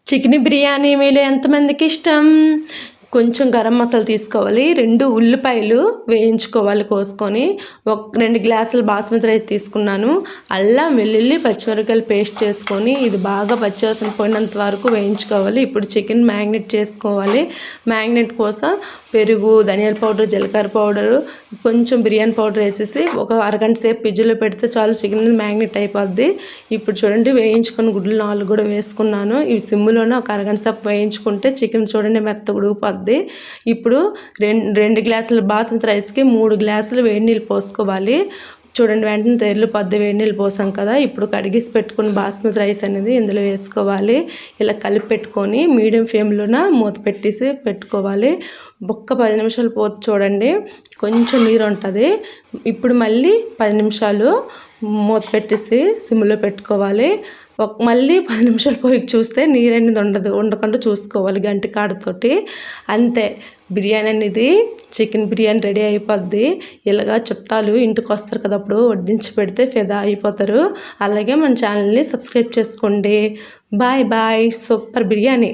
Chicken biryani మీలో ఎంతమందికి ఇష్టం? కొంచెం గరం మసాలా తీసుకోవాలి, 2 ఉల్లిపాయలు వేయించుకోవాలి కోసుకొని, 2 గ్లాసులు బాస్మతి రైస్ తీసుకున్నాను, అల్లం వెల్లుల్లి పచ్చిమిరపకాయలు పేస్ట్ చేసుకొని ఇది బాగా పచ్చివాసన పోయినంత వరకు వేయించుకోవాలి. ఇప్పుడు చికెన్ మ్యాగ్నెట్ చేసుకోవాలి. మ్యాగ్నెట్ కోసం పెరుగు, ధనియాల పౌడర్, జీలకర్ర పౌడరు, కొంచెం బిర్యానీ పౌడర్ వేసేసి ఒక అరగంట సేపు ఫ్రిడ్జ్లో పెడితే చాలు, చికెన్ మ్యాగ్నెట్ అయిపోద్ది. ఇప్పుడు చూడండి, వేయించుకొని గుడ్లు 4 కూడా వేసుకున్నాను. ఇవి సిమ్లోనే ఒక అరగంట సేపు వేయించుకుంటే చికెన్ చూడండి మెత్తగా ఉడికిపోద్ది. ఇప్పుడు 2 గ్లాసుల బాస్మతి రైస్కి 3 గ్లాసులు వేడి నీళ్ళు పోసుకోవాలి. చూడండి, వెంటనే తెరిలిపోద్ది, వేడి నీళ్ళు పోసాం కదా. ఇప్పుడు కడిగేసి పెట్టుకుని బాస్మతి రైస్ అనేది ఇందులో వేసుకోవాలి. ఇలా కలిపి పెట్టుకొని మీడియం ఫ్లేమ్లోన మూత పెట్టేసి పెట్టుకోవాలి. ఒక్క 10 నిమిషాలు పోతే చూడండి కొంచెం నీరు ఉంటుంది. ఇప్పుడు మళ్ళీ 10 నిమిషాలు మూత పెట్టేసి సిమ్లో పెట్టుకోవాలి. మళ్ళీ 10 నిమిషాలు పోయి చూస్తే నీరు అనేది ఉండకుండా చూసుకోవాలి గంటి కాడతోటి. అంతే, బిర్యానీ అనేది చికెన్ బిర్యానీ రెడీ అయిపోద్ది. ఇలాగా చుట్టాలు ఇంటికి వస్తారు కదా, అప్పుడు వడ్డించి పెడితే ఫిదా అయిపోతారు. అలాగే మన ఛానల్ని సబ్స్క్రైబ్ చేసుకోండి. Bye bye. సూపర్ బిర్యానీ.